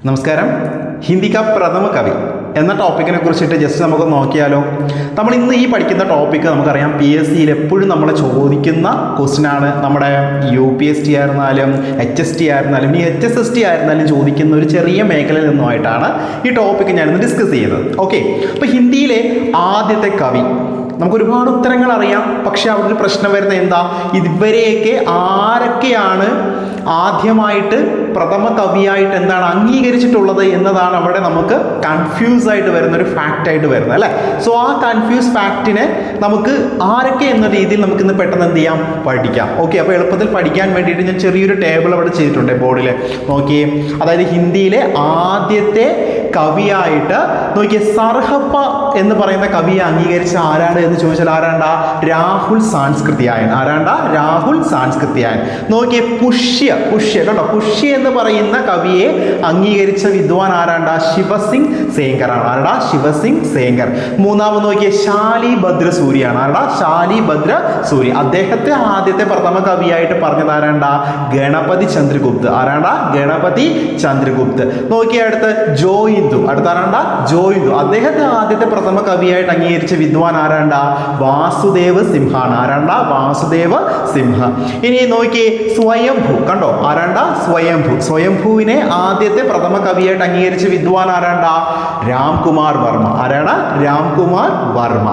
നമസ്കാരം. ഹിന്ദിക്ക പ്രഥമ കവി എന്ന ടോപ്പിക്കിനെ കുറിച്ചിട്ട് ജസ്റ്റ് നമുക്ക് നോക്കിയാലോ. നമ്മൾ ഇന്ന് ഈ പഠിക്കുന്ന ടോപ്പിക്ക് നമുക്കറിയാം PSCയിൽ എപ്പോഴും നമ്മൾ ചോദിക്കുന്ന ക്വസ്റ്റ്യൻ ആണ്. നമ്മുടെ UPSC ആയിരുന്നാലും HST ആയിരുന്നാലും ഇനി HSST ആയിരുന്നാലും ചോദിക്കുന്ന ഒരു ചെറിയ മേഖലയിൽ നിന്നുമായിട്ടാണ് ഈ ടോപ്പിക്ക് ഞാനിന്ന് ഡിസ്കസ് ചെയ്യുന്നത്. ഓക്കെ, അപ്പോൾ ഹിന്ദിയിലെ ആദ്യത്തെ കവി നമുക്ക് ഒരുപാട് ഉത്തരങ്ങൾ അറിയാം. പക്ഷെ അവിടെ ഒരു പ്രശ്നം വരുന്നത് എന്താ, ഇവരെയൊക്കെ ആരൊക്കെയാണ് ആദ്യമായിട്ട് പ്രഥമ കവിയായിട്ട് എന്താണ് അംഗീകരിച്ചിട്ടുള്ളത് എന്നതാണ് അവിടെ നമുക്ക് കൺഫ്യൂസ് ആയിട്ട് വരുന്ന ഒരു ഫാക്റ്റ് ആയിട്ട് വരുന്നത് അല്ലേ. സോ ആ കൺഫ്യൂസ് ഫാക്റ്റിനെ നമുക്ക് ആരൊക്കെ എന്ന രീതിയിൽ നമുക്ക് ഇന്ന് പെട്ടെന്ന് എന്ത് ചെയ്യാം, പഠിക്കാം. ഓക്കെ, അപ്പോൾ എളുപ്പത്തിൽ പഠിക്കാൻ വേണ്ടിയിട്ട് ഞാൻ ചെറിയൊരു ടേബിൾ അവിടെ ചെയ്തിട്ടുണ്ട് ബോർഡിൽ നോക്കിയേ. അതായത് ഹിന്ദിയിലെ ആദ്യത്തെ കവിയായിട്ട് നോക്കിയേ, സർഹപ്പ എന്ന് പറയുന്ന കവിയെ അംഗീകരിച്ച ആരാണ് എന്ന് ചോദിച്ചാൽ ആരാണ്ടാ, രാഹുൽ സാൻസ്കൃതിയായൻ. ആരാണ്ടാ, രാഹുൽ സാൻസ്കൃതിയായൻ. നോക്കിയേ, പുഷ്യ കണ്ടോ, പുഷ്യ എന്ന് പറയുന്ന കവിയെ അംഗീകരിച്ച വിദ്വാൻ ആരാണ്ടാ, ശിവസിംഗ് സേങ്കർ ആണ്. ആരാടാ, ശിവസിംഗ് സേങ്കർ. മൂന്നാമത് നോക്കിയേ, ശാലി ഭദ്ര സൂര്യാണ്. ആരാടാ, ശാലി ഭദ്ര സൂര്യ. അദ്ദേഹത്തെ ആദ്യത്തെ പ്രഥമ കവിയായിട്ട് പറഞ്ഞത് ആരാണ്ടാ, ഗണപതി ചന്ദ്രഗുപ്ത്. ആരാണ്ടാ, ഗണപതി ചന്ദ്രഗുപ്ത്. നോക്കിയേ, അടുത്ത് ജോയിന്ദു. അടുത്ത ആരാണ്ടാ, ജോയിന്ദു. അദ്ദേഹത്തെ ആദ്യത്തെ പ്രഥമ കവിയായിട്ട് അംഗീകരിച്ച വിദ്വാൻ ആരാണ്ടാ, വാസുദേവ് സിംഹാണ്. ആരാണ്ടാ, വാസുദേവ സിംഹ. ഇനി നോക്കിയേ, സ്വയംഭൂ. കണ്ടോ, ആരാണ്ടാ, സ്വയംഭൂ. സ്വയംഭൂവിനെ ആദ്യത്തെ പ്രഥമ കവിയായിട്ട് അംഗീകരിച്ച വിദ്വാൻ ആരാണ്ടാ, രാംകുമാർ വർമ്മ. ആരാണ്, രാംകുമാർ വർമ്മ.